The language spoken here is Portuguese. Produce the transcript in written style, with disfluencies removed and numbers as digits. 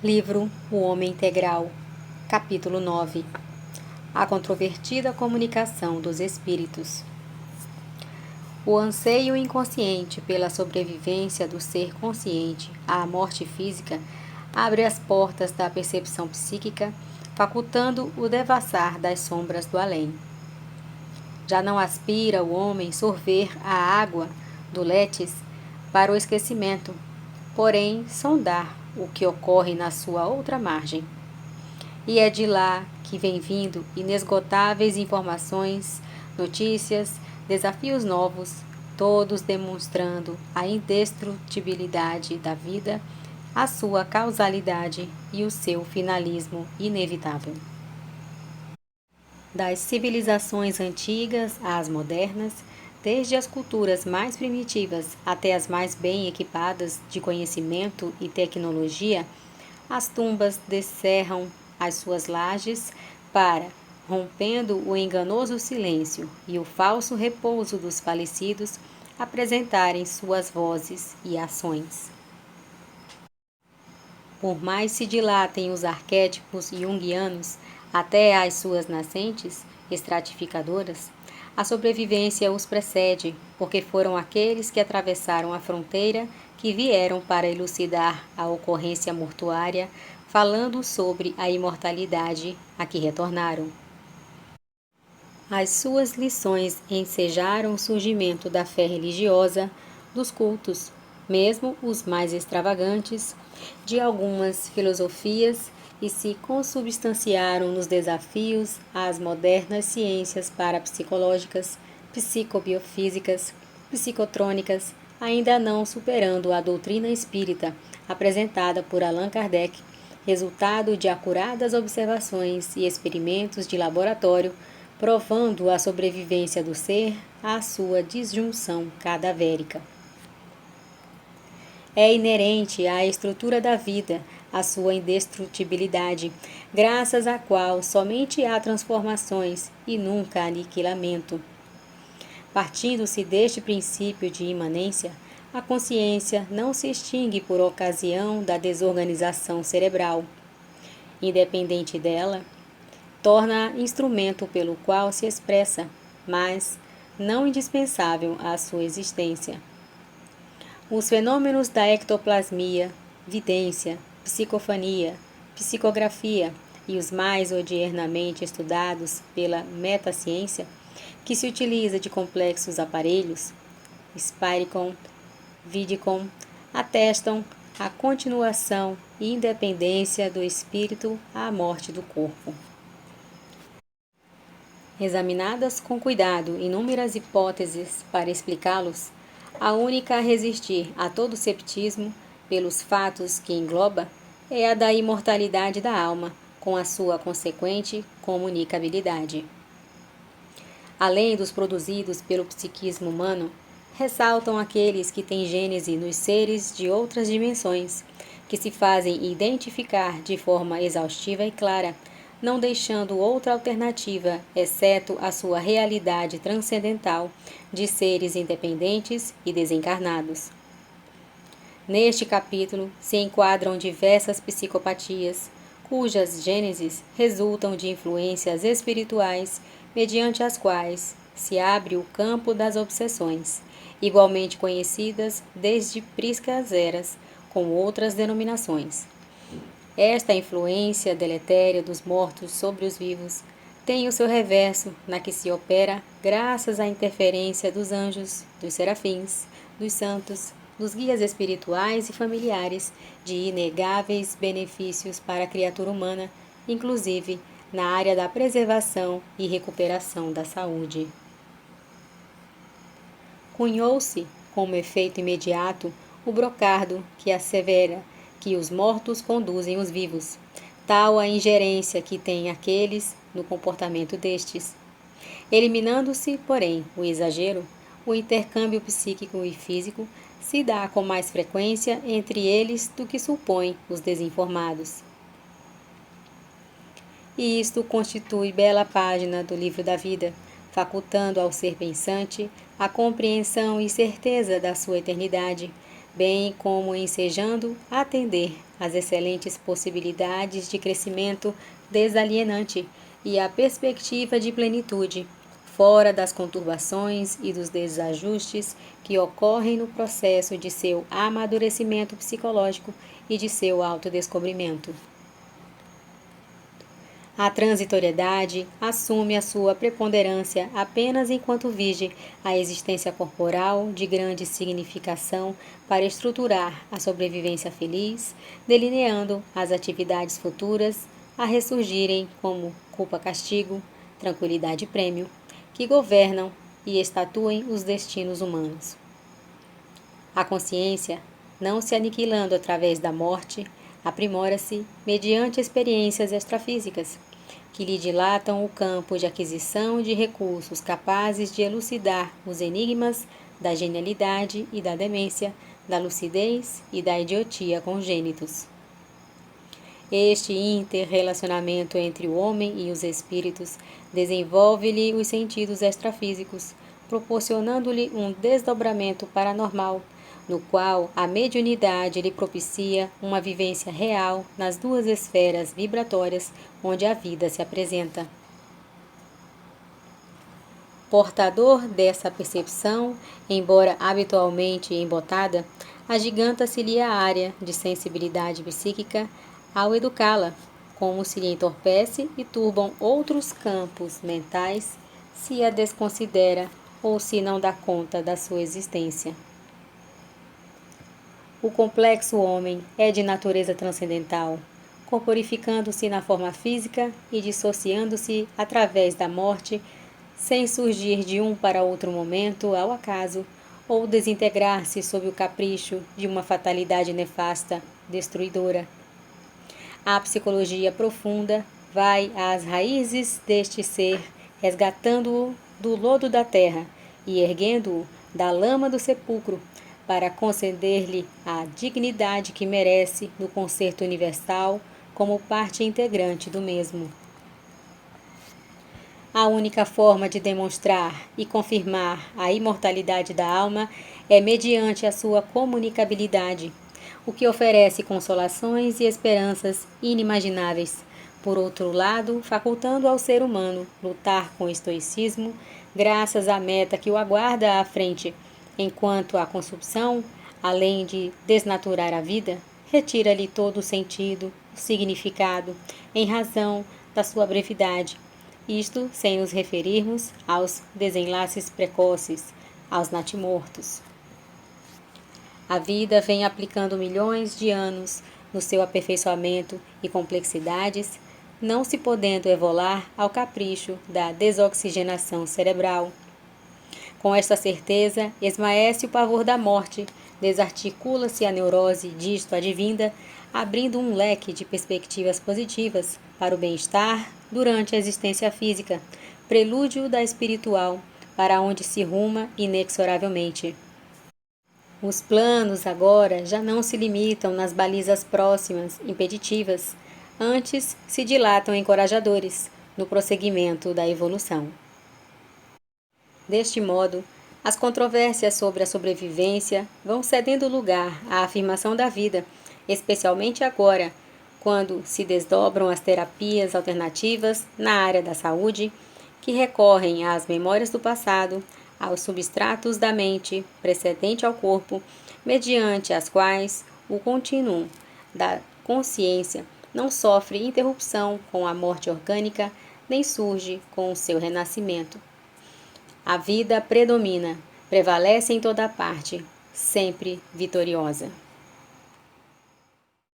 Livro O Homem Integral, capítulo 9. A controvertida comunicação dos espíritos. O anseio inconsciente pela sobrevivência do ser consciente à morte física abre as portas da percepção psíquica, facultando o devassar das sombras do além. Já não aspira o homem sorver a água do Létis para o esquecimento, porém sondar o que ocorre na sua outra margem. E é de lá que vem vindo inesgotáveis informações, notícias, desafios novos, todos demonstrando a indestrutibilidade da vida, a sua causalidade e o seu finalismo inevitável. Das civilizações antigas às modernas, desde as culturas mais primitivas até as mais bem equipadas de conhecimento e tecnologia, as tumbas descerram as suas lajes para, rompendo o enganoso silêncio e o falso repouso dos falecidos, apresentarem suas vozes e ações. Por mais se dilatem os arquétipos junguianos até às suas nascentes estratificadoras, a sobrevivência os precede, porque foram aqueles que atravessaram a fronteira que vieram para elucidar a ocorrência mortuária, falando sobre a imortalidade a que retornaram. As suas lições ensejaram o surgimento da fé religiosa, dos cultos, mesmo os mais extravagantes, de algumas filosofias e se consubstanciaram nos desafios às modernas ciências parapsicológicas, psicobiofísicas, psicotrônicas, ainda não superando a doutrina espírita apresentada por Allan Kardec, resultado de acuradas observações e experimentos de laboratório, provando a sobrevivência do ser à sua disjunção cadavérica. É inerente à estrutura da vida a sua indestrutibilidade, graças à qual somente há transformações e nunca aniquilamento. Partindo-se deste princípio de imanência, a consciência não se extingue por ocasião da desorganização cerebral. Independente dela, torna instrumento pelo qual se expressa, mas não indispensável à sua existência. Os fenômenos da ectoplasmia, vidência, psicofania, psicografia e os mais odiernamente estudados pela metaciência, que se utiliza de complexos aparelhos, Spiricon, Vidicon, atestam a continuação e independência do espírito à morte do corpo. Examinadas com cuidado inúmeras hipóteses para explicá-los, a única a resistir a todo ceptismo, pelos fatos que engloba, é a da imortalidade da alma, com a sua consequente comunicabilidade. Além dos produzidos pelo psiquismo humano, ressaltam aqueles que têm gênese nos seres de outras dimensões, que se fazem identificar de forma exaustiva e clara, não deixando outra alternativa, exceto a sua realidade transcendental de seres independentes e desencarnados. Neste capítulo se enquadram diversas psicopatias, cujas gêneses resultam de influências espirituais, mediante as quais se abre o campo das obsessões, igualmente conhecidas desde priscas eras, com outras denominações. Esta influência deletéria dos mortos sobre os vivos tem o seu reverso na que se opera graças à interferência dos anjos, dos serafins, dos santos, dos guias espirituais e familiares, de inegáveis benefícios para a criatura humana, inclusive na área da preservação e recuperação da saúde. Cunhou-se, como efeito imediato, o brocardo que assevera que os mortos conduzem os vivos, tal a ingerência que têm aqueles no comportamento destes. Eliminando-se, porém, o exagero, o intercâmbio psíquico e físico se dá com mais frequência entre eles do que supõem os desinformados. E isto constitui bela página do livro da vida, facultando ao ser pensante a compreensão e certeza da sua eternidade, bem como ensejando atender as excelentes possibilidades de crescimento desalienante e a perspectiva de plenitude, fora das conturbações e dos desajustes que ocorrem no processo de seu amadurecimento psicológico e de seu autodescobrimento. A transitoriedade assume a sua preponderância apenas enquanto vige a existência corporal de grande significação para estruturar a sobrevivência feliz, delineando as atividades futuras a ressurgirem como culpa-castigo, tranquilidade-prêmio, que governam e estatuem os destinos humanos. A consciência, não se aniquilando através da morte, aprimora-se mediante experiências extrafísicas, que lhe dilatam o campo de aquisição de recursos capazes de elucidar os enigmas da genialidade e da demência, da lucidez e da idiotia congênitos. Este interrelacionamento entre o homem e os espíritos desenvolve-lhe os sentidos extrafísicos, proporcionando-lhe um desdobramento paranormal, no qual a mediunidade lhe propicia uma vivência real nas duas esferas vibratórias onde a vida se apresenta. Portador dessa percepção, embora habitualmente embotada, agiganta-se-lhe a área de sensibilidade psíquica ao educá-la, como se lhe entorpece e turbam outros campos mentais se a desconsidera ou se não dá conta da sua existência. O complexo homem é de natureza transcendental, corporificando-se na forma física e dissociando-se através da morte, sem surgir de um para outro momento ao acaso, ou desintegrar-se sob o capricho de uma fatalidade nefasta, destruidora. A psicologia profunda vai às raízes deste ser, resgatando-o do lodo da terra e erguendo-o da lama do sepulcro, para conceder-lhe a dignidade que merece no concerto universal como parte integrante do mesmo. A única forma de demonstrar e confirmar a imortalidade da alma é mediante a sua comunicabilidade, o que oferece consolações e esperanças inimagináveis, por outro lado, facultando ao ser humano lutar com estoicismo, graças à meta que o aguarda à frente, enquanto a consumpção, além de desnaturar a vida, retira-lhe todo o sentido, o significado, em razão da sua brevidade, isto sem nos referirmos aos desenlaces precoces, aos natimortos. A vida vem aplicando milhões de anos no seu aperfeiçoamento e complexidades, não se podendo evolar ao capricho da desoxigenação cerebral. Com esta certeza, esmaece o pavor da morte, desarticula-se a neurose disto advinda, abrindo um leque de perspectivas positivas para o bem-estar durante a existência física, prelúdio da espiritual, para onde se ruma inexoravelmente. Os planos agora já não se limitam nas balizas próximas, impeditivas, antes se dilatam encorajadores no prosseguimento da evolução. Deste modo, as controvérsias sobre a sobrevivência vão cedendo lugar à afirmação da vida, especialmente agora, quando se desdobram as terapias alternativas na área da saúde, que recorrem às memórias do passado, aos substratos da mente precedente ao corpo, mediante as quais o contínuo da consciência não sofre interrupção com a morte orgânica, nem surge com o seu renascimento. A vida predomina, prevalece em toda parte, sempre vitoriosa.